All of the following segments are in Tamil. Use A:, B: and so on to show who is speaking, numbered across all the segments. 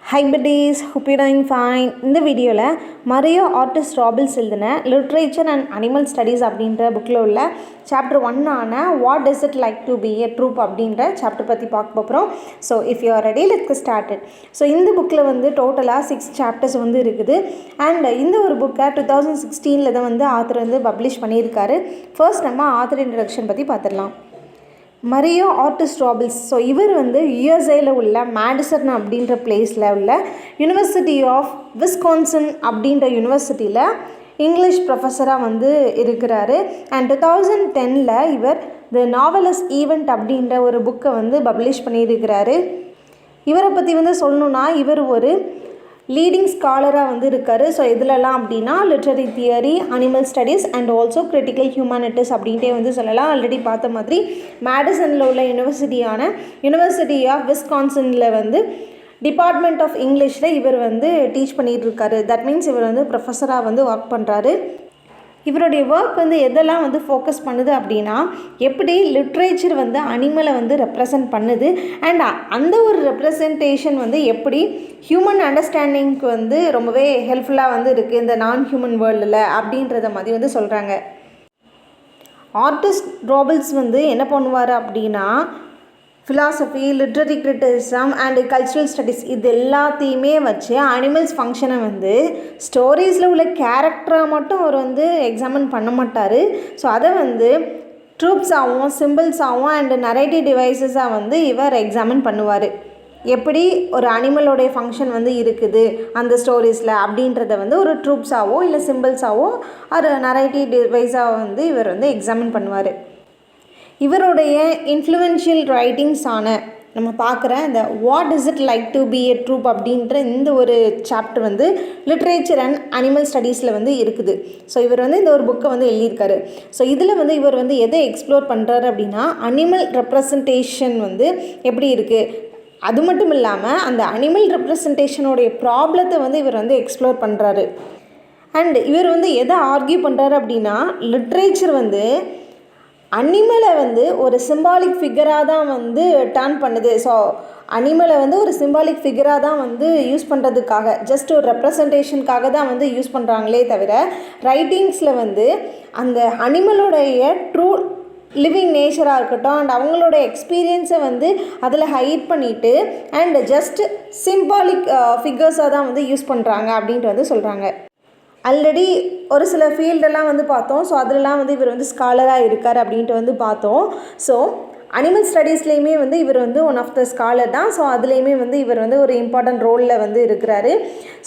A: Hi buddies, hope you're doing fine. இந்த வீடியோவில் மரியோ ஆர்டிஸ்ட் ராபிள்ஸ் எழுதின லிட்ரேச்சர் அண்ட் அனிமல் ஸ்டடீஸ் அப்படின்ற புக்கில் உள்ள சாப்டர் 1 ஆன what does it like to be a troop அப்படின்ற சாப்டர் பற்றி பார்க்க போகிறோம். So if you are ready let's start. So இந்த புக்கில் வந்து டோட்டலாக 6 சாப்டர்ஸ் வந்து இருக்குது. அண்ட் இந்த ஒரு புக்கை 2016 தான் வந்து ஆத்தர் வந்து பப்ளிஷ் பண்ணியிருக்காரு. ஃபர்ஸ்ட் நம்ம ஆத்தர் இன்ட்ரடக்ஷன் பற்றி பார்த்துடலாம். Mario artist ராபிள்ஸ். ஸோ இவர் வந்து யுஎஸ்ஏயில் உள்ள மேடிசன் அப்படின்ற பிளேஸில் உள்ள யூனிவர்சிட்டி ஆஃப் விஸ்கான்சன் அப்படின்ற யூனிவர்சிட்டியில் இங்கிலீஷ் ப்ரொஃபஸராக வந்து இருக்கிறாரு. அண்ட் 2010 இவர் தி நாவலஸ் ஈவெண்ட் அப்படின்ற ஒரு புக்கை வந்து பப்ளிஷ் பண்ணியிருக்கிறாரு. இவரை பற்றி வந்து சொல்லணுன்னா இவர் ஒரு லீடிங் ஸ்காலராக வந்து இருக்கார். ஸோ இதிலலாம் அப்படின்னா literary theory, animal studies and also critical humanities அப்படின்ட்டே வந்து சொல்லலாம். ஆல்ரெடி பார்த்த மாதிரி மேடிசனில் உள்ள யூனிவர்சிட்டி ஆஃப் விஸ்கான்சனில் வந்து டிபார்ட்மெண்ட் ஆஃப் இங்கிலீஷில் இவர் வந்து டீச் பண்ணிகிட்டு இருக்காரு. தட் மீன்ஸ் இவர் வந்து ப்ரொஃபஸராக வந்து ஒர்க் பண்ணுறாரு. இவருடைய ஒர்க் வந்து எதெல்லாம் வந்து ஃபோக்கஸ் பண்ணுது அப்படின்னா எப்படி லிட்ரேச்சர் வந்து அனிமலை வந்து ரெப்ரசன்ட் பண்ணுது அண்ட் அந்த ஒரு ரெப்ரசன்டேஷன் வந்து எப்படி ஹியூமன் அண்டர்ஸ்டாண்டிங்க்கு வந்து ரொம்பவே ஹெல்ப்ஃபுல்லாக வந்து இருக்குது இந்த நான் ஹியூமன் வேர்ல்டில் அப்படின்றத மாதிரி வந்து சொல்கிறாங்க. ஆர்டிஸ்ட் ராபிள்ஸ் வந்து என்ன பண்ணுவார் அப்படின்னா philosophy, literary criticism and cultural studies இது எல்லாத்தையுமே வச்சு அனிமல்ஸ் ஃபங்க்ஷனை வந்து ஸ்டோரிஸில் உள்ள கேரக்டராக மட்டும் அவர் வந்து எக்ஸாமின் பண்ண மாட்டார். ஸோ அதை வந்து ட்ரூப்ஸாகவும் சிம்பிள்ஸாகவும் அண்ட் நரேட்டிவ் டிவைசஸாக வந்து இவர் எக்ஸாமின் பண்ணுவார். எப்படி ஒரு அனிமலோடைய ஃபங்க்ஷன் வந்து இருக்குது அந்த ஸ்டோரிஸில் அப்படின்றத வந்து ஒரு ட்ரூப்ஸாவோ இல்லை சிம்பிள்ஸாவோ ஒரு நரேட்டிவ் டிவைஸாக வந்து இவர் வந்து எக்ஸாமின் பண்ணுவார். இவருடைய இன்ஃப்ளூயன்ஷியல் ரைட்டிங்ஸான நம்ம பார்க்குற இந்த what is it like to be a troop அப்படின்ற இந்த ஒரு சாப்டர் வந்து லிட்ரேச்சர் அண்ட் அனிமல் ஸ்டடீஸில் வந்து இருக்குது. ஸோ இவர் வந்து இந்த ஒரு புக்கை வந்து எழுதியிருக்காரு. ஸோ இதில் வந்து இவர் வந்து எதை எக்ஸ்ப்ளோர் பண்ணுறாரு அப்படின்னா அனிமல் ரெப்ரசன்டேஷன் வந்து எப்படி இருக்குது, அது மட்டும் இல்லாமல் அந்த அனிமல் ரெப்ரசன்டேஷனுடைய ப்ராப்ளத்தை வந்து இவர் வந்து எக்ஸ்ப்ளோர் பண்ணுறாரு. அண்ட் இவர் வந்து எதை ஆர்கியூ பண்ணுறாரு அப்படின்னா லிட்ரேச்சர் வந்து அனிமலை வந்து ஒரு சிம்பாலிக் ஃபிகராக தான் வந்து டர்ன் பண்ணுது. ஸோ அனிமலை வந்து ஒரு சிம்பாலிக் ஃபிகராக தான் வந்து யூஸ் பண்ணுறதுக்காக ஜஸ்ட் ஒரு ரெப்ரசன்டேஷனுக்காக தான் வந்து யூஸ் பண்ணுறாங்களே தவிர ரைட்டிங்ஸில் வந்து அந்த அனிமலோடைய ட்ரூ லிவிங் நேச்சராக இருக்கட்டும் அண்ட் அவங்களோட எக்ஸ்பீரியன்ஸை வந்து அதில் ஹைட் பண்ணிவிட்டு அண்ட் ஜஸ்ட் சிம்பாலிக் ஃபிகர்ஸாக தான் வந்து யூஸ் பண்ணுறாங்க அப்படின்ட்டு வந்து சொல்கிறாங்க. ஆல்ரெடி ஒரு சில ஃபீல்டெல்லாம் வந்து பார்த்தோம். ஸோ அதிலலாம் வந்து இவர் வந்து ஸ்காலராக இருக்கார் அப்படின்ட்டு வந்து பார்த்தோம். ஸோ அனிமல் ஸ்டடீஸ்லேயுமே வந்து இவர் வந்து ஒன் ஆஃப் த ஸ்காலர் தான். ஸோ அதுலேயுமே வந்து இவர் வந்து ஒரு இம்பார்ட்டன்ட் ரோலில் வந்து இருக்கிறாரு.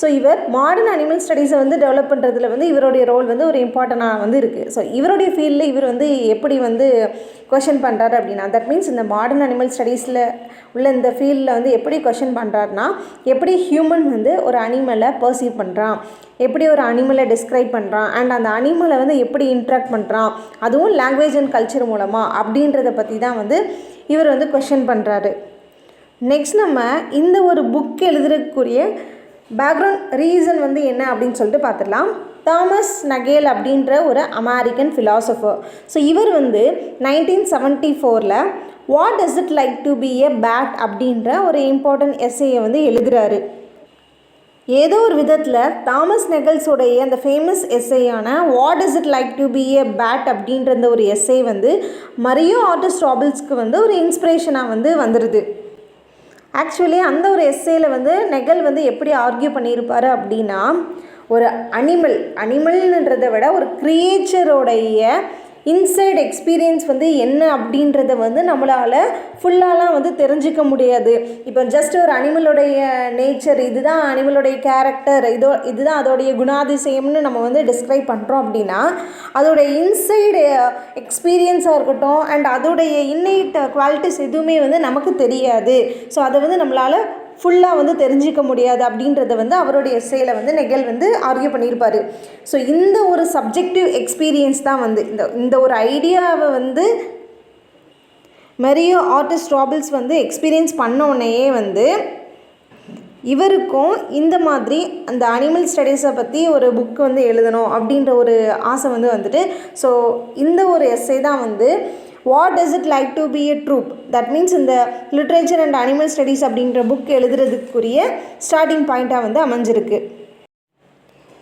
A: ஸோ இவர் மாடர்ன் அனிமல் ஸ்டடீஸை வந்து டெவலப் பண்ணுறதுல வந்து இவருடைய ரோல் வந்து ஒரு இம்பார்ட்டண்டாக வந்து இருக்குது. ஸோ இவருடைய ஃபீல்டில் இவர் வந்து எப்படி வந்து கொஷன் பண்ணுறாரு அப்படின்னா தட் மீன்ஸ் இந்த மாடர்ன் அனிமல் ஸ்டடீஸில் உள்ள இந்த ஃபீல்டில் வந்து எப்படி கொஷன் பண்ணுறாருனா எப்படி ஹியூமன் வந்து ஒரு அனிமலை பர்சீவ் பண்ணுறான், எப்படி ஒரு அனிமலை டிஸ்கிரைப் பண்ணுறான் அண்ட் அந்த அனிமலை வந்து எப்படி இன்ட்ராக்ட் பண்ணுறான், அதுவும் லாங்குவேஜ் அண்ட் கல்ச்சர் மூலமாக அப்படின்றத பற்றி தான் வந்து இவர் வந்து கொஷன் பண்ணுறாரு. நெக்ஸ்ட் நம்ம இந்த ஒரு புக் எழுதுறதுக்குரிய பேக்ரவுண்ட் ரீசன் வந்து என்ன அப்படின்னு சொல்லிட்டு பார்த்துடலாம். தாமஸ் நகேல் அப்படின்ற ஒரு அமெரிக்கன் ஃபிலாசபர். ஸோ இவர் வந்து 1974 what does it like to be a bat அப்படின்ற ஒரு இம்பார்ட்டன்ட் எஸ்ஸேயை வந்து எழுதுகிறாரு. ஏதோ ஒரு விதத்தில் தாமஸ் நெகல்ஸோடைய அந்த ஃபேமஸ் எஸ்ஸேயான what is it like to be a bat அப்படின்ற அந்த ஒரு எஸ்ஸே வந்து மரியோ ஆர்டிஸ்ட் ராபிள்ஸ்க்கு வந்து ஒரு இன்ஸ்பிரேஷனாக வந்து வந்துடுது. ஆக்சுவலி அந்த ஒரு எஸ்ஸேயில் வந்து நெகல் வந்து எப்படி ஆர்கியூ பண்ணியிருப்பார் அப்படின்னா ஒரு அனிமல்ன்றதை விட ஒரு க்ரியேச்சரோடைய இன்சைட் எக்ஸ்பீரியன்ஸ் வந்து என்ன அப்படின்றத வந்து நம்மளால் ஃபுல்லாலாம் வந்து தெரிஞ்சிக்க முடியாது. இப்போ ஜஸ்ட் ஒரு அனிமலோடைய நேச்சர், இதுதான் அனிமலோடைய கேரக்டர், இதுதான் அதோடைய குணாதிசயம்னு நம்ம வந்து டிஸ்கிரைப் பண்ணுறோம் அப்படின்னா அதோடைய இன்சைடு எக்ஸ்பீரியன்ஸாக இருக்கட்டும் அண்ட் அதோடைய இன்னேட் குவாலிட்டிஸ் எதுவுமே வந்து நமக்கு தெரியாது. ஸோ அதை வந்து நம்மளால் ஃபுல்லாக வந்து தெரிஞ்சிக்க முடியாது அப்படின்றத வந்து அவருடைய எஸ்ஸேயில் வந்து நெகல் வந்து ஆர்கியூ பண்ணியிருப்பார். ஸோ இந்த ஒரு சப்ஜெக்டிவ் எக்ஸ்பீரியன்ஸ் தான் வந்து இந்த ஒரு ஐடியாவை வந்து மரியோ ஆர்டிஸ்ட் ராபிள்ஸ் வந்து எக்ஸ்பீரியன்ஸ் பண்ணோடனே வந்து இவருக்கும் இந்த மாதிரி அந்த அனிமல் ஸ்டடீஸை பற்றி ஒரு புக் வந்து எழுதணும் அப்படின்ற ஒரு ஆசை வந்து வந்துட்டு ஸோ இந்த ஒரு எஸ்ஸே தான் வந்து what does it like to be a troupe. That means இந்த லிட்ரேச்சர் அண்ட் அனிமல் ஸ்டடீஸ் அப்படின்ற புக் எழுதுறதுக்குரிய ஸ்டார்டிங் பாயிண்ட்டாக வந்து அமைஞ்சிருக்கு.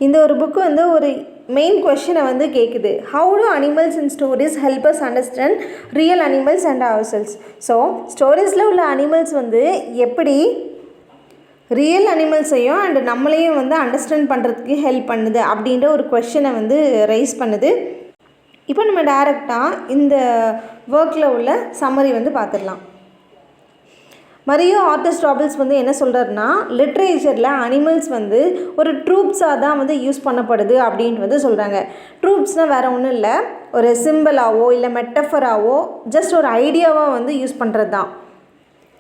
A: இந்த ஒரு புக்கு வந்து ஒரு மெயின் கொஷனை வந்து கேட்குது. How do animals in stories help us understand real animals and ourselves. So ஸ்டோரிஸில் உள்ள அனிமல்ஸ் வந்து எப்படி ரியல் அனிமல்ஸையும் அண்ட் நம்மளையும் வந்து அண்டர்ஸ்டாண்ட் பண்ணுறதுக்கு ஹெல்ப் பண்ணுது அப்படின்ற ஒரு கொஷனை வந்து ரைஸ் பண்ணுது. இப்போ நம்ம டைரெக்டாக இந்த ஒர்க்கில் உள்ள சம்மரி வந்து பார்த்துடலாம். மரியோ ஆர்டஸ் ராபிள்ஸ் வந்து என்ன சொல்கிறாருன்னா, லிட்ரேச்சரில் அனிமல்ஸ் வந்து ஒரு ட்ரூப்ஸாக தான் வந்து யூஸ் பண்ணப்படுது அப்படின்ட்டு வந்து சொல்கிறாங்க. ட்ரூப்ஸ்னால் வேறு ஒன்றும் இல்லை, ஒரு சிம்பிளாவோ இல்லை மெட்டஃபராவோ ஜஸ்ட் ஒரு ஐடியாவாக வந்து யூஸ் பண்ணுறது தான்.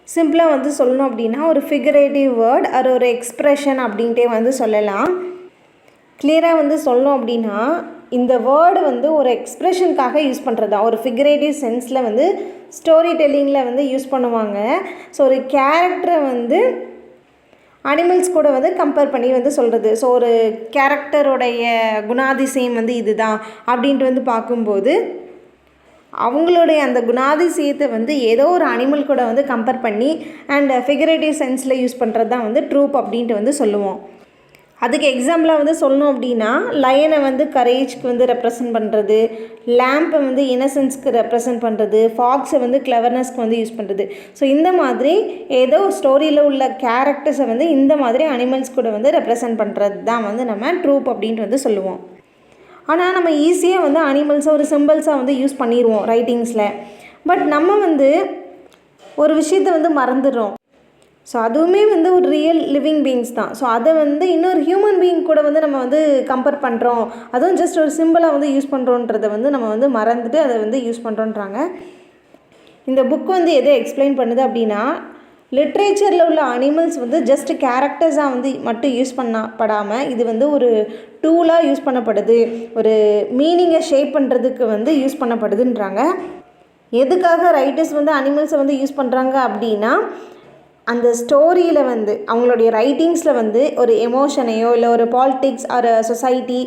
A: சிம்பிளாக வந்து சொல்லணும் அப்படின்னா ஒரு ஃபிகரேட்டிவ் வேர்ட் அது ஒரு எக்ஸ்ப்ரெஷன் அப்படின்ட்டே வந்து சொல்லலாம். கிளியராக வந்து சொல்லணும் அப்படின்னா இந்த வேர்டு வந்து ஒரு எக்ஸ்ப்ரெஷனுக்காக யூஸ் பண்ணுறது தான். ஒரு ஃபிகரேட்டிவ் சென்ஸில் வந்து ஸ்டோரி டெல்லிங்கில் வந்து யூஸ் பண்ணுவாங்க. ஸோ ஒரு கேரக்டரை வந்து அனிமல்ஸ் கூட வந்து கம்பேர் பண்ணி வந்து சொல்கிறது. ஸோ ஒரு கேரக்டருடைய குணாதிசயம் வந்து இதுதான் அப்படின்ட்டு வந்து பார்க்கும்போது அவங்களுடைய அந்த குணாதிசயத்தை வந்து ஏதோ ஒரு அனிமல் கூட வந்து கம்பேர் பண்ணி அண்ட் ஃபிகரேட்டிவ் சென்ஸில் யூஸ் பண்ணுறது தான் வந்து ட்ரூப் அப்படின்ட்டு வந்து சொல்லுவோம். அதுக்கு எக்ஸாம்பிளாக வந்து சொல்லணும் அப்படின்னா லயனை வந்து கரேஜ்க்கு வந்து ரெப்ரசன்ட் பண்ணுறது, லேம்பை வந்து இன்னசென்ஸ்க்கு ரெப்ரசன்ட் பண்ணுறது, ஃபாக்ஸை வந்து கிளவர்னஸ்க்கு வந்து யூஸ் பண்ணுறது. ஸோ இந்த மாதிரி ஏதோ ஸ்டோரியில் உள்ள கேரக்டர்ஸை வந்து இந்த மாதிரி அனிமல்ஸ் கூட வந்து ரெப்ரசன்ட் பண்ணுறது தான் வந்து நம்ம ட்ரூப் அப்படின்ட்டு வந்து சொல்லுவோம். ஆனால் நம்ம ஈஸியாக வந்து அனிமல்ஸை ஒரு சிம்பிள்ஸாக வந்து யூஸ் பண்ணிடுவோம் ரைட்டிங்ஸில். பட் நம்ம வந்து ஒரு விஷயத்தை வந்து மறந்துடுறோம். ஸோ அதுவுமே வந்து ஒரு ரியல் லிவிங் பீயிங்ஸ் தான். ஸோ அதை வந்து இன்னொரு ஹியூமன் பீயிங் கூட வந்து நம்ம வந்து கம்பேர் பண்ணுறோம், அதுவும் ஜஸ்ட் ஒரு சிம்பிளாக வந்து யூஸ் பண்ணுறோன்றதை வந்து நம்ம வந்து மறந்துட்டு அதை வந்து யூஸ் பண்ணுறோன்றாங்க. இந்த புக் வந்து எதை எக்ஸ்பிளைன் பண்ணுது அப்படின்னா, லிட்ரேச்சரில் உள்ள அனிமல்ஸ் வந்து ஜஸ்ட் கேரக்டர்ஸாக வந்து மட்டும் யூஸ் பண்ணப்படாமல் இது வந்து ஒரு டூலாக யூஸ் பண்ணப்படுது, ஒரு மீனிங்கை ஷேப் பண்ணுறதுக்கு வந்து யூஸ் பண்ணப்படுதுன்றாங்க. எதுக்காக ரைட்டர்ஸ் வந்து அனிமல்ஸை வந்து யூஸ் பண்ணுறாங்க அப்படின்னா, அந்த ஸ்டோரியில் வந்து அவங்களுடைய ரைட்டிங்ஸில் வந்து ஒரு எமோஷனையோ இல்லை ஒரு politics or society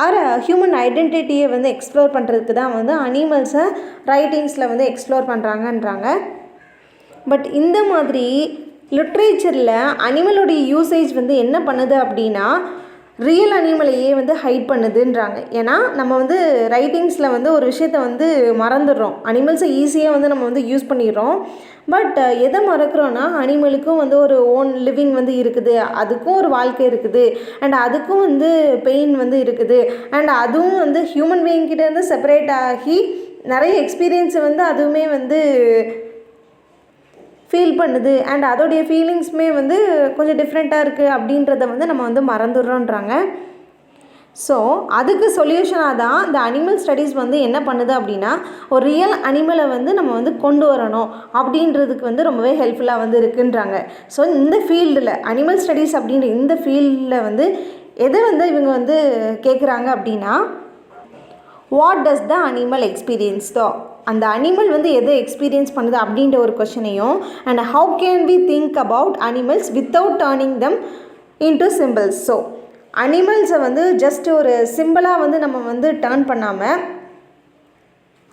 A: or human ஐடென்டிட்டியை வந்து எக்ஸ்ப்ளோர் பண்ணுறதுக்கு தான் வந்து அனிமல்ஸை ரைட்டிங்ஸில் வந்து எக்ஸ்ப்ளோர் பண்ணுறாங்கன்றாங்க. பட் இந்த மாதிரி லிட்ரேச்சரில் அனிமலோடைய யூசேஜ் வந்து என்ன பண்ணுது அப்படின்னா ரியல் அனிமலையே வந்து ஹைட் பண்ணுதுன்றாங்க. ஏன்னா நம்ம வந்து ரைட்டிங்ஸில் வந்து ஒரு விஷயத்தை வந்து மறந்துடுறோம், அனிமல்ஸை ஈஸியாக வந்து நம்ம வந்து யூஸ் பண்ணிடுறோம். பட் எதை மறக்கிறோன்னா அனிமலுக்கும் வந்து ஒரு ஓன் லிவிங் வந்து இருக்குது, அதுக்கும் ஒரு வாழ்க்கை இருக்குது அண்ட் அதுக்கும் வந்து பெயின் வந்து இருக்குது அண்ட் அதுவும் வந்து ஹியூமன் பீயிங்கிட்டேருந்து செப்பரேட் ஆகி நிறைய எக்ஸ்பீரியன்ஸை வந்து அதுவுமே வந்து ஃபீல் பண்ணுது அண்ட் அதோடைய ஃபீலிங்ஸுமே வந்து கொஞ்சம் டிஃப்ரெண்ட்டாக இருக்குது அப்படின்றத வந்து நம்ம வந்து மறந்துடுறோன்றாங்க. ஸோ அதுக்கு சொல்யூஷனாக தான் இந்த அனிமல் ஸ்டடீஸ் வந்து என்ன பண்ணுது அப்படின்னா ஒரு ரியல் அனிமலை வந்து நம்ம வந்து கொண்டு வரணும் அப்படின்றதுக்கு வந்து ரொம்பவே ஹெல்ப்ஃபுல்லாக வந்து இருக்குன்றாங்க. ஸோ இந்த ஃபீல்டில் அனிமல் ஸ்டடீஸ் அப்படின்ற இந்த ஃபீல்டில் வந்து எதை வந்து இவங்க வந்து கேட்குறாங்க அப்படின்னா what does the animal experience though, அந்த அனிமல் வந்து எதை எக்ஸ்பீரியன்ஸ் பண்ணுது அப்படின்ற ஒரு கொஷனையும் and how can we think about animals without turning them into symbols. So அனிமல்ஸை வந்து ஜஸ்ட் ஒரு சிம்பிளாக வந்து நம்ம வந்து டர்ன் பண்ணாமல்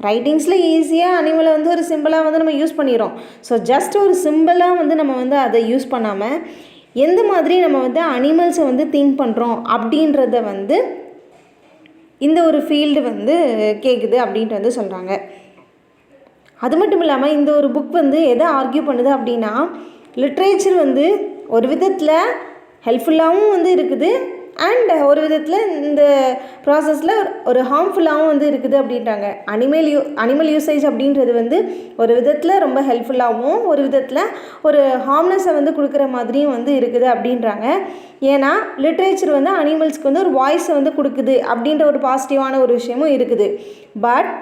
A: ரைட்டிங்ஸில் ஈஸியாக அனிமலை வந்து ஒரு சிம்பிளாக வந்து நம்ம யூஸ் பண்ணிடுறோம். ஸோ ஜஸ்ட் ஒரு சிம்பிளாக வந்து நம்ம வந்து அதை யூஸ் பண்ணாமல் எந்த மாதிரி நம்ம வந்து அனிமல்ஸை வந்து திங்க் பண்ணுறோம் அப்படின்றத வந்து இந்த ஒரு ஃபீல்டு வந்து கேட்குது அப்படின்ட்டு வந்து சொல்கிறாங்க. அது மட்டும் இல்லாமல் இந்த ஒரு புக் வந்து எதை ஆர்கியூ பண்ணுது அப்படின்னா லிட்ரேச்சர் வந்து ஒரு விதத்தில் ஹெல்ப்ஃபுல்லாகவும் வந்து இருக்குது அண்ட் ஒரு விதத்தில் இந்த ப்ராசஸில் ஒரு ஹார்ம்ஃபுல்லாகவும் வந்து இருக்குது அப்படின்றாங்க. அனிமல் யூசேஜ் அப்படின்றது வந்து ஒரு விதத்தில் ரொம்ப ஹெல்ப்ஃபுல்லாகவும் ஒரு விதத்தில் ஒரு ஹார்ம்னஸை வந்து கொடுக்குற மாதிரியும் வந்து இருக்குது அப்படின்றாங்க. ஏன்னா லிட்ரேச்சர் வந்து அனிமல்ஸ்க்கு வந்து ஒரு வாய்ஸை வந்து கொடுக்குது அப்படின்ற ஒரு பாசிட்டிவான ஒரு விஷயமும் இருக்குது. பட்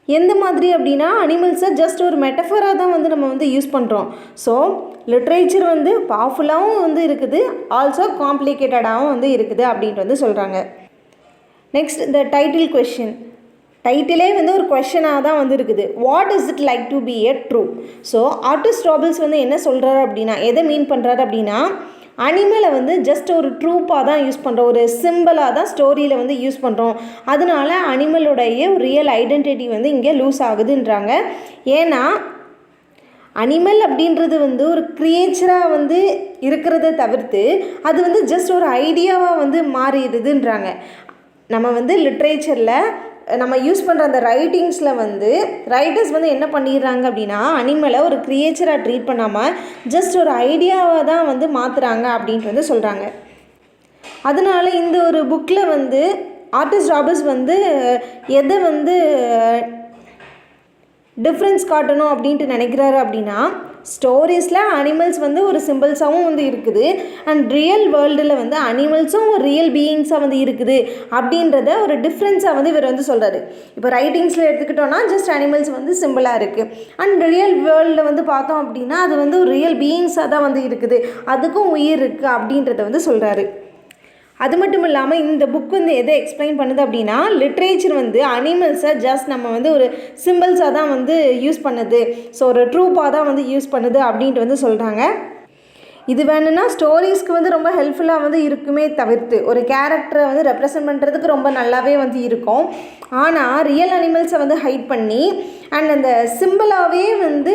A: எந்த மாதிரி அப்படின்னா அனிமல்ஸை ஜஸ்ட் ஒரு மெட்டஃபராக தான் வந்து நம்ம வந்து யூஸ் பண்ணுறோம். ஸோ லிட்ரேச்சர் வந்து பவர்ஃபுல்லாகவும் வந்து இருக்குது, ஆல்சோ காம்ப்ளிகேட்டடாகவும் வந்து இருக்குது அப்படின்ட்டு வந்து சொல்கிறாங்க. நெக்ஸ்ட் இந்த டைட்டில் கொஷின், டைட்டிலே வந்து ஒரு கொஷனாக தான் வந்து இருக்குது. What is it like to be a trope. So ஆர்டஸ் ராபிள்ஸ் வந்து என்ன சொல்கிறாரு அப்படின்னா எதை மீன் பண்ணுறாரு அப்படின்னா அனிமலை வந்து ஜஸ்ட் ஒரு ட்ரூப்பாக தான் யூஸ் பண்ணுறோம், ஒரு சிம்பிளாக தான் ஸ்டோரியில் வந்து யூஸ் பண்ணுறோம். அதனால அனிமலுடைய ரியல் ஐடென்டிட்டி வந்து இங்கே லூஸ் ஆகுதுன்றாங்க. ஏன்னா அனிமல் அப்படின்றது வந்து ஒரு கிரியேச்சராக வந்து இருக்கிறத தவிர்த்து அது வந்து ஜஸ்ட் ஒரு ஐடியாவாக வந்து மாறிடுதுன்றாங்க. நம்ம வந்து லிட்ரேச்சரில் நம்ம யூஸ் பண்ணுற அந்த ரைட்டிங்ஸில் வந்து ரைட்டர்ஸ் வந்து என்ன பண்ணிடுறாங்க அப்படின்னா அனிமலை ஒரு கிரியேச்சராக ட்ரீட் பண்ணாமல் ஜஸ்ட் ஒரு ஐடியாவாக தான் வந்து மாற்றுறாங்க அப்படின்ட்டு வந்து சொல்கிறாங்க. அதனால இந்த ஒரு புக்கில் வந்து ஆர்டிஸ்ட் ராபர்ட்ஸ் வந்து எதை வந்து டிஃப்ரென்ஸ் காட்டணும் அப்படின்ட்டு நினைக்கிறாரு அப்படின்னா ஸ்டோரிஸில் அனிமல்ஸ் வந்து ஒரு சிம்பிள்ஸாகவும் வந்து இருக்குது அண்ட் ரியல் வேர்ல்டில் வந்து அனிமல்ஸும் ஒரு ரியல் பீயிங்ஸாக வந்து இருக்குது அப்படின்றத ஒரு டிஃப்ரென்ஸாக வந்து இவர் வந்து சொல்கிறாரு. இப்போ ரைட்டிங்ஸில் எடுத்துக்கிட்டோன்னா ஜஸ்ட் அனிமல்ஸ் வந்து சிம்பிளாக இருக்குது அண்ட் ரியல் வேர்ல்டில் வந்து பார்த்தோம் அப்படின்னா அது வந்து ஒரு ரியல் பீயிங்ஸாக தான் வந்து இருக்குது, அதுக்கும் உயிர் இருக்குது அப்படின்றத வந்து சொல்கிறாரு. அது மட்டும் இல்லாமல் இந்த புக் வந்து எதை எக்ஸ்பிளைன் பண்ணுது அப்படின்னா லிட்ரேச்சர் வந்து அனிமல்ஸை ஜஸ்ட் நம்ம வந்து ஒரு சிம்பிள்ஸாக தான் வந்து யூஸ் பண்ணுது, ஸோ ஒரு ட்ரூப்பாக தான் வந்து யூஸ் பண்ணுது அப்படின்ட்டு வந்து சொல்கிறாங்க. இது வேணும்னா ஸ்டோரிஸ்க்கு வந்து ரொம்ப ஹெல்ப்ஃபுல்லாக வந்து இருக்குமே தவிர்த்து ஒரு கேரக்டரை வந்து ரெப்ரசன்ட் பண்ணுறதுக்கு ரொம்ப நல்லாவே வந்து இருக்கும். ஆனால் ரியல் அனிமல்ஸை வந்து ஹைட் பண்ணி அண்ட் அந்த சிம்பிளாகவே வந்து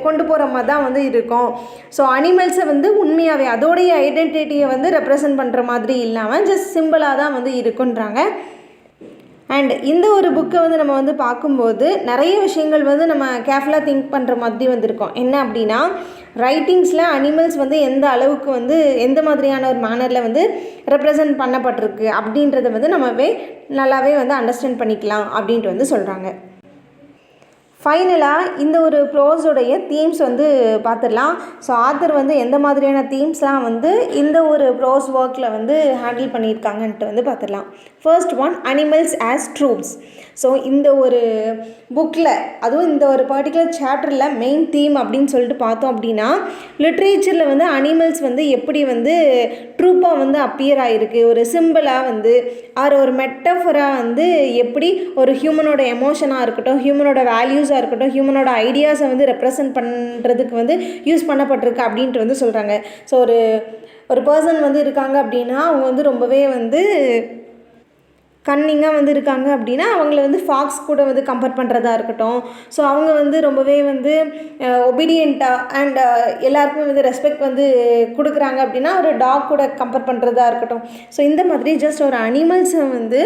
A: கொண்டு போகிற மாதிரி தான் வந்து இருக்கும். ஸோ அனிமல்ஸை வந்து உண்மையாகவே அதோடைய ஐடென்டிட்டியை வந்து ரெப்ரசன்ட் பண்ணுற மாதிரி இல்லாமல் ஜஸ்ட் சிம்பிளாக தான் வந்து இருக்குன்றாங்க. அண்ட் இந்த ஒரு புக்கை வந்து நம்ம வந்து பார்க்கும்போது நிறைய விஷயங்கள் வந்து நம்ம கேர்ஃபுல்லாக திங்க் பண்ணுற மாதிரி வந்திருக்கோம். என்ன அப்படின்னா ரைட்டிங்ஸில் அனிமல்ஸ் வந்து எந்த அளவுக்கு வந்து எந்த மாதிரியான ஒரு மேனரில் வந்து ரெப்ரசன்ட் பண்ணப்பட்டிருக்கு அப்படின்றத வந்து நம்மவே நல்லாவே வந்து அண்டர்ஸ்டாண்ட் பண்ணிக்கலாம் அப்படின்ட்டு வந்து சொல்கிறாங்க. ஃபைனலாக இந்த ஒரு ப்ரோஸோடைய தீம்ஸ் வந்து பார்த்துடலாம். ஸோ ஆத்தர் வந்து எந்த மாதிரியான தீம்ஸ்லாம் வந்து இந்த ஒரு ப்ரோஸ் ஒர்க்கில் வந்து ஹேண்டில் பண்ணியிருக்காங்கன்ட்டு வந்து பார்த்துடலாம். First one, animals as troops. So இந்த ஒரு புக்கில் அதுவும் இந்த ஒரு பர்டிகுலர் சாப்டரில் மெயின் தீம் அப்படின்னு சொல்லிட்டு பார்த்தோம் அப்படின்னா லிட்ரேச்சரில் வந்து அனிமல்ஸ் வந்து எப்படி வந்து ட்ரூப்பாக வந்து அப்பியர் ஆகிருக்கு, ஒரு சிம்பிளாக வந்து ஒரு மெட்டஃபராக வந்து எப்படி ஒரு ஹியூமனோட எமோஷனாக இருக்கட்டும், ஹியூமனோட வேல்யூஸாக இருக்கட்டும், ஹியூமனோட ஐடியாஸை வந்து ரெப்ரசன்ட் பண்ணுறதுக்கு வந்து யூஸ் பண்ணப்பட்டிருக்கு அப்படின்ட்டு வந்து சொல்கிறாங்க. ஸோ ஒரு பர்சன் வந்து இருக்காங்க அப்படின்னா அவங்க வந்து ரொம்பவே வந்து கன்னிங்காக வந்து இருக்காங்க அப்படின்னா அவங்கள வந்து ஃபாக்ஸ் கூட வந்து கம்பேர் பண்ணுறதா இருக்கட்டும். ஸோ அவங்க வந்து ரொம்பவே வந்து ஒபீடியண்ட்டாக அண்ட் எல்லாருக்குமே வந்து ரெஸ்பெக்ட் வந்து கொடுக்குறாங்க அப்படின்னா ஒரு டாக் கூட கம்பேர் பண்ணுறதா இருக்கட்டும். ஸோ இந்த மாதிரி ஜஸ்ட் ஒரு அனிமல்ஸை வந்து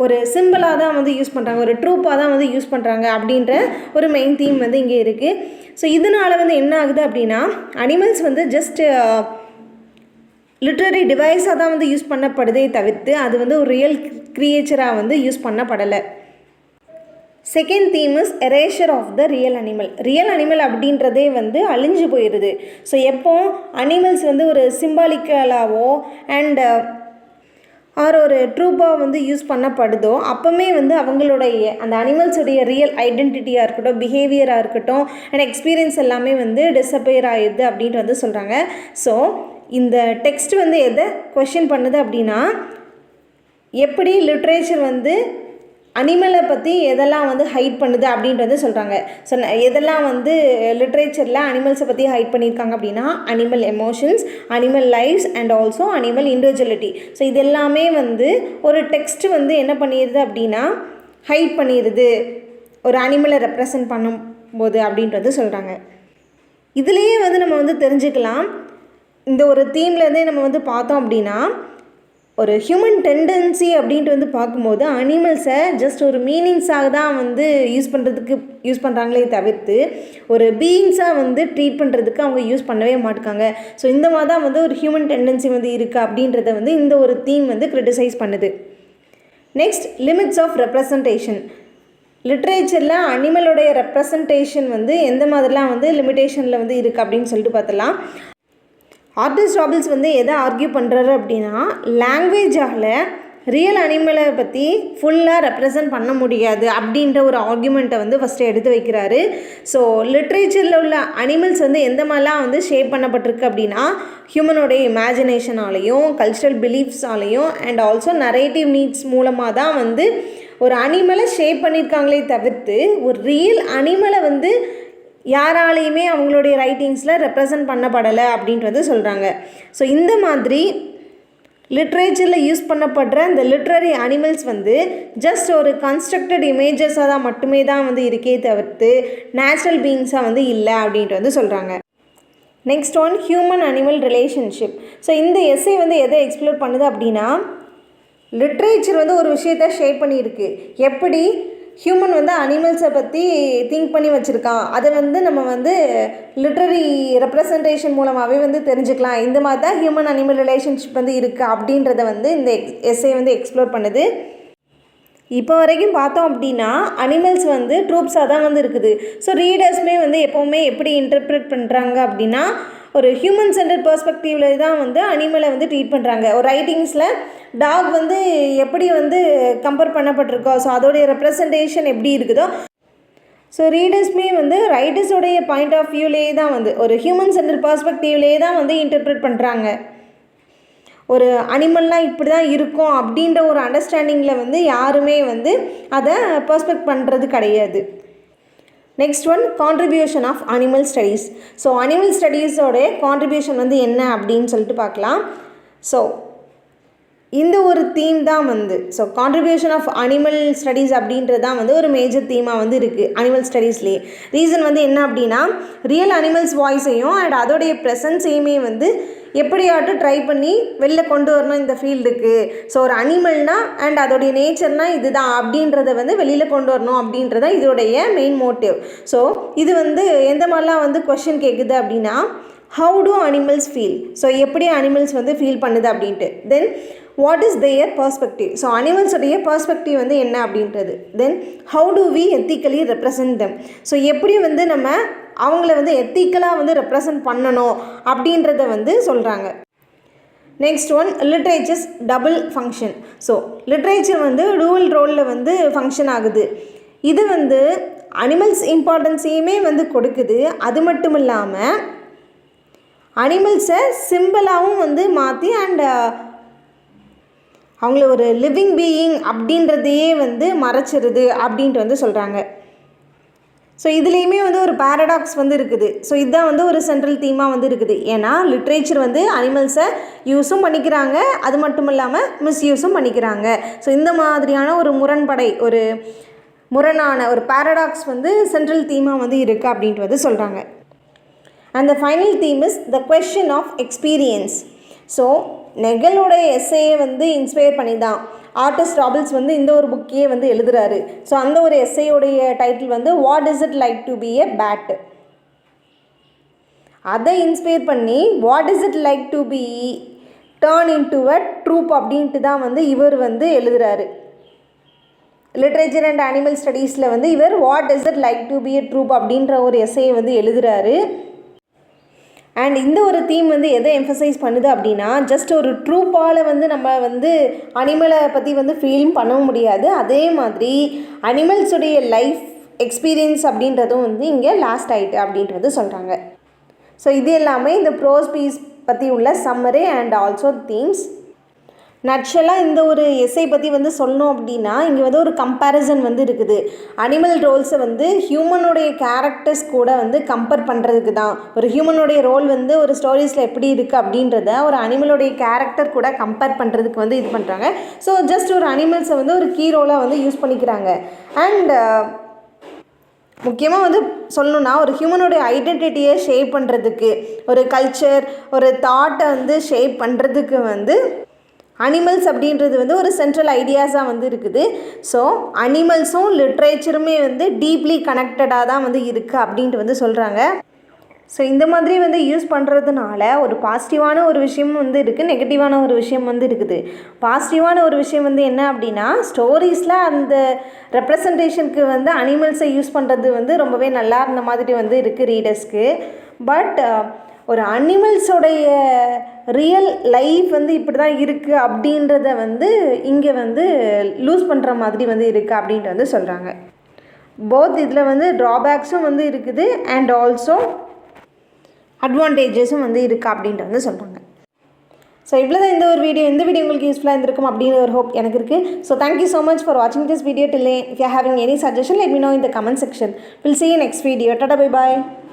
A: ஒரு சிம்பிளாக தான் வந்து யூஸ் பண்ணுறாங்க, ஒரு ட்ரூப்பாக தான் வந்து யூஸ் பண்ணுறாங்க அப்படின்ற ஒரு மெயின் தீம் வந்து இங்கே இருக்குது. ஸோ இதனால் வந்து என்ன ஆகுது அப்படின்னா அனிமல்ஸ் வந்து ஜஸ்ட் லிட்ரரி டிவைஸாக தான் வந்து யூஸ் பண்ணப்படுதே தவிர்த்து அது வந்து ஒரு ரியல் கிரியேச்சராக வந்து யூஸ் பண்ணப்படலை. Second theme is erasure of the real animal. Real animal அப்படின்றதே வந்து அழிஞ்சு போயிடுது. ஸோ எப்போ அனிமல்ஸ் வந்து ஒரு சிம்பாலிக்கலாவோ அண்ட் ஒரு ட்ரூப்பாக வந்து யூஸ் பண்ணப்படுதோ அப்போவுமே வந்து அவங்களுடைய அந்த அனிமல்ஸுடைய ரியல் ஐடென்டிட்டியாக இருக்கட்டும், பிஹேவியராக இருக்கட்டும் அண்ட் எக்ஸ்பீரியன்ஸ் எல்லாமே வந்து டிஸப்பியர் ஆகிடுது அப்படின்ட்டு வந்து சொல்கிறாங்க. ஸோ இந்த டெக்ஸ்ட் வந்து எதை கொஷின் பண்ணுது அப்படின்னா எப்படி லிட்ரேச்சர் வந்து அனிமலை பற்றி எதெல்லாம் வந்து ஹைட் பண்ணுது அப்படின்ட்டு வந்து சொல்கிறாங்க. ஸோ எதெல்லாம் வந்து லிட்ரேச்சரில் அனிமல்ஸை பற்றி ஹைட் பண்ணியிருக்காங்க அப்படின்னா animal emotions, animal lifes and also animal individuality. So இது எல்லாமே வந்து ஒரு டெக்ஸ்ட் வந்து என்ன பண்ணிடுது அப்படின்னா ஹைட் பண்ணிடுது ஒரு அனிமலை ரெப்ரசன்ட் பண்ணும்போது அப்படின்றது சொல்கிறாங்க. இதுலேயே வந்து நம்ம வந்து தெரிஞ்சுக்கலாம், இந்த ஒரு தீம்லேருந்தே நம்ம வந்து பார்த்தோம் அப்படின்னா ஒரு ஹியூமன் டெண்டன்சி அப்படின்ட்டு வந்து பார்க்கும்போது அனிமல்ஸை ஜஸ்ட் ஒரு மீனிங்ஸாக தான் வந்து யூஸ் பண்ணுறாங்களே தவிர்த்து ஒரு பீயிங்ஸாக வந்து ட்ரீட் பண்ணுறதுக்கு அவங்க யூஸ் பண்ணவே மாட்டாங்க. ஸோ இந்த மாதிரி தான் வந்து ஒரு ஹியூமன் டெண்டன்சி வந்து இருக்குது அப்படின்றத வந்து இந்த ஒரு தீம் வந்து கிரிட்டிசைஸ் பண்ணுது. Next, limits of representation. லிட்ரேச்சரில் அனிமலோடைய ரெப்ரசன்டேஷன் வந்து எந்த மாதிரிலாம் வந்து லிமிட்டேஷனில் வந்து இருக்குது அப்படின்னு சொல்லிட்டு பார்த்தலாம். ஆர்டிஸ்ட் ராபர்ட்ஸ் வந்து எதை ஆர்கியூ பண்ணுறாரு அப்படின்னா லாங்குவேஜால் ரியல் அனிமலை பற்றி ஃபுல்லாக ரெப்ரசன்ட் பண்ண முடியாது அப்படின்ற ஒரு ஆர்கியூமெண்ட்டை வந்து ஃபஸ்ட்டு எடுத்து வைக்கிறாரு. ஸோ லிட்ரேச்சரில் உள்ள அனிமல்ஸ் வந்து எந்த மாதிரிலாம் வந்து ஷேப் பண்ணப்பட்டிருக்கு அப்படின்னா ஹியூமனோடைய இமேஜினேஷனாலேயும் கல்ச்சரல் பிலீஃப்ஸாலேயும் அண்ட் ஆல்சோ நரேட்டிவ் நீட்ஸ் மூலமாக தான் வந்து ஒரு அனிமலை ஷேப் பண்ணியிருக்காங்களே தவிர்த்து ஒரு ரியல் அனிமலை வந்து யாராலையுமே அவங்களுடைய ரைட்டிங்ஸில் ரெப்ரசன்ட் பண்ணப்படலை அப்படின்றது சொல்கிறாங்க. ஸோ இந்த மாதிரி லிட்ரேச்சரில் யூஸ் பண்ணப்படுற இந்த லிட்ரரி அனிமல்ஸ் வந்து ஜஸ்ட் ஒரு கன்ஸ்ட்ரக்டட் இமேஜஸாக தான் மட்டுமே தான் வந்து இருக்கே தவிர்த்து நேச்சுரல் பீயிங்ஸாக வந்து இல்லை அப்படின்ட்டு வந்து சொல்கிறாங்க. Next one, human animal relationship. So இந்த எஸ்ஸே வந்து எதை எக்ஸ்ப்ளோர் பண்ணுது அப்படின்னா, லிட்ரேச்சர் வந்து ஒரு விஷயத்தை ஷேப் பண்ணியிருக்கு. எப்படி ஹியூமன் வந்து அனிமல்ஸை பற்றி திங்க் பண்ணி வச்சுருக்கான், அதை வந்து நம்ம வந்து லிட்ரரி ரெப்ரசன்டேஷன் மூலமாகவே வந்து தெரிஞ்சுக்கலாம். இந்த மாதிரி தான் ஹியூமன் அனிமல் ரிலேஷன்ஷிப் வந்து இருக்குது அப்படின்றத வந்து இந்த எஸ்ஸே வந்து எக்ஸ்ப்ளோர் பண்ணுது. இப்போ வரைக்கும் பார்த்தோம் அப்படின்னா அனிமல்ஸ் வந்து ட்ரூப்ஸாக தான் வந்து இருக்குது. ஸோ ரீடர்ஸுமே வந்து எப்போவுமே எப்படி இன்டர்ப்ரெட் பண்ணுறாங்க அப்படின்னா, ஒரு ஹியூமன் சென்டர் பெர்ஸ்பெக்டிவில் தான் வந்து அனிமலை வந்து ட்ரீட் பண்ணுறாங்க. ஒரு ரைட்டிங்ஸில் டாக் வந்து எப்படி வந்து கம்பேர் பண்ணப்பட்டிருக்கோ, ஸோ அதோடைய ரெப்ரசன்டேஷன் எப்படி இருக்குதோ, ஸோ ரீடர்ஸுமே வந்து ரைட்டர்ஸோடைய பாயிண்ட் ஆஃப் வியூலேயே தான் வந்து ஒரு ஹியூமன் சென்டர் பெர்ஸ்பெக்டிவ்லேயே தான் வந்து இன்டர்ப்ரெட் பண்ணுறாங்க. ஒரு அனிமல்னால் இப்படி தான் இருக்கும் அப்படின்ற ஒரு அண்டர்ஸ்டாண்டிங்கில் வந்து யாருமே வந்து அதை பெர்ஸ்பெக்ட் பண்ணுறது கிடையாது. Next one, contribution of animal studies. So animal ஸ்டடீஸோடைய கான்ட்ரிபியூஷன் வந்து என்ன அப்படின்னு சொல்லிட்டு பார்க்கலாம். ஸோ இந்த ஒரு தீம் தான் வந்து கான்ட்ரிபியூஷன் ஆஃப் அனிமல் ஸ்டடீஸ் அப்படின்றது தான் வந்து ஒரு மேஜர் தீமாக வந்து இருக்குது அனிமல் ஸ்டடீஸ்லேயே. ரீசன் வந்து என்ன அப்படின்னா, ரியல் அனிமல்ஸ் வாய்ஸையும் அண்ட் அதோடைய ப்ரெசன்ஸையுமே வந்து எப்படியாட்டும் ட்ரை பண்ணி வெளில கொண்டு வரணும் இந்த ஃபீல்டுக்கு. ஸோ ஒரு அனிமல்னால் அண்ட் அதோடைய நேச்சர்னால் இதுதான் அப்படின்றத வந்து வெளியில் கொண்டு வரணும் அப்படின்றத இதோடைய மெயின் மோட்டிவ். ஸோ இது வந்து எந்த மாதிரிலாம் வந்து கொஷின் கேட்குது அப்படின்னா, how do animals feel, so எப்படி அனிமல்ஸ் வந்து ஃபீல் பண்ணுது அப்படின்ட்டு. Then what is their perspective, so அனிமல்ஸுடைய பர்ஸ்பெக்டிவ் வந்து என்ன அப்படின்றது. Then how do we ethically represent them, so எப்படி வந்து நம்ம அவங்கள வந்து எத்திக்கலாக வந்து ரெப்ரசன்ட் பண்ணணும் அப்படின்றத வந்து சொல்கிறாங்க. Next one, literatures double function. So literature வந்து டூவல் ரோலில் வந்து ஃபங்க்ஷன் ஆகுது. இது வந்து அனிமல்ஸ் இம்பார்ட்டன்ஸையுமே வந்து கொடுக்குது. அது மட்டும் இல்லாமல் அனிமல்ஸை சிம்பிளாகவும் வந்து மாற்றி அண்ட் அவங்கள ஒரு லிவிங் பீயிங் அப்படின்றதையே வந்து மறைச்சிருது அப்படின்ட்டு வந்து சொல்கிறாங்க. ஸோ இதுலேயுமே வந்து ஒரு பேரடாக்ஸ் வந்து இருக்குது. ஸோ இதுதான் வந்து ஒரு சென்ட்ரல் தீமாக வந்து இருக்குது. ஏன்னா லிட்ரேச்சர் வந்து அனிமல்ஸை யூஸும் பண்ணிக்கிறாங்க, அது மட்டும் இல்லாமல் மிஸ்யூஸும் பண்ணிக்கிறாங்க. ஸோ இந்த மாதிரியான ஒரு ஒரு முரணான ஒரு பேரடாக்ஸ் வந்து சென்ட்ரல் தீமாக வந்து இருக்குது அப்படின்ட்டு வந்து சொல்கிறாங்க. And the final theme is the question of experience. So நெகலோடைய எஸ்ஸையை வந்து இன்ஸ்பயர் பண்ணி தான் ஆர்டஸ் ராபிள்ஸ் வந்து இந்த ஒரு புக்கையே வந்து எழுதுகிறாரு. ஸோ அந்த ஒரு எஸ்ஸையோடைய டைட்டில் வந்து what is it like to be a bat. அதை இன்ஸ்பயர் பண்ணி what is it like to be turn into a troop அப்படின்ட்டு தான் வந்து இவர் வந்து எழுதுகிறாரு. லிட்ரேச்சர் அண்ட் அனிமல் ஸ்டடீஸில் வந்து இவர் what is it like to be a troop அப்படின்ற ஒரு எஸ்ஸையை வந்து எழுதுகிறாரு. அண்ட் இந்த ஒரு தீம் வந்து எதை எம்ஃபசைஸ் பண்ணுது அப்படின்னா, ஜஸ்ட் ஒரு ட்ரூப்பால் வந்து நம்ம வந்து அனிமலை பற்றி வந்து ஃபீலும் பண்ண முடியாது. அதே மாதிரி அனிமல்ஸுடைய லைஃப் எக்ஸ்பீரியன்ஸ் அப்படின்றதும் வந்து இங்கே லாஸ்ட் ஆகிட்டு அப்படின்றது சொல்கிறாங்க. ஸோ இது எல்லாமே இந்த ப்ரோஸ் பீஸ் பற்றி உள்ள சம்மரி அண்ட் ஆல்சோ தீம்ஸ். நட்ஷலாக இந்த ஒரு எஸ்ஸை பற்றி வந்து சொல்லணும் அப்படின்னா, இங்கே வந்து ஒரு கம்பேரிசன் வந்து இருக்குது. அனிமல் ரோல்ஸை வந்து ஹியூமனுடைய கேரக்டர்ஸ் கூட வந்து கம்பேர் பண்ணுறதுக்கு தான். ஒரு ஹியூமனுடைய ரோல் வந்து ஒரு ஸ்டோரிஸில் எப்படி இருக்குது அப்படின்றத ஒரு அனிமலுடைய கேரக்டர் கூட கம்பேர் பண்ணுறதுக்கு வந்து இது பண்ணுறாங்க. ஸோ ஜஸ்ட் ஒரு அனிமல்ஸை வந்து ஒரு கீ ரோலாக வந்து யூஸ் பண்ணிக்கிறாங்க. அண்ட் முக்கியமாக வந்து சொல்லணுன்னா, ஒரு ஹியூமனுடைய ஐடென்டிட்டியை ஷேப் பண்ணுறதுக்கு, ஒரு கல்ச்சர் ஒரு தாட்டை வந்து ஷேப் பண்ணுறதுக்கு வந்து அனிமல்ஸ் அப்படின்றது வந்து ஒரு சென்ட்ரல் ஐடியாஸாக வந்து இருக்குது. ஸோ அனிமல்ஸும் லிட்ரேச்சருமே வந்து டீப்லி கனெக்டடாக தான் வந்து இருக்குது அப்படின்ட்டு வந்து சொல்கிறாங்க. ஸோ இந்த மாதிரி வந்து யூஸ் பண்ணுறதுனால ஒரு பாசிட்டிவான ஒரு விஷயமும் வந்து இருக்குது, நெகட்டிவான ஒரு விஷயம் வந்து இருக்குது. பாசிட்டிவான ஒரு விஷயம் வந்து என்ன அப்படின்னா, ஸ்டோரிஸில் அந்த ரெப்ரசன்டேஷனுக்கு வந்து அனிமல்ஸை யூஸ் பண்ணுறது வந்து ரொம்பவே நல்லா இருந்த மாதிரி வந்து இருக்குது ரீடர்ஸ்க்கு. பட் ஒரு அனிமல்ஸோடைய ரியல் லைஃப் வந்து இப்படி தான் இருக்குது அப்படின்றத வந்து இங்கே வந்து லூஸ் பண்ணுற மாதிரி வந்து இருக்குது அப்படின்ட்டு வந்து சொல்கிறாங்க. போத் இதில் வந்து ட்ராபேக்ஸும் வந்து இருக்குது அண்ட் ஆல்சோ அட்வான்டேஜஸும் வந்து இருக்குது அப்படின்ட்டு வந்து சொல்கிறாங்க. ஸோ இவ்வளோ தான் இந்த வீடியோ உங்களுக்கு யூஸ்ஃபுல்லாக இருந்திருக்கும் அப்படின்னு ஒரு ஹோப் எனக்கு இருக்குது. So thank you so much for வாட்சிங் this video till end. If you are having any suggestion, let me know in the comment section. We'll see you next video. Tata, bye bye.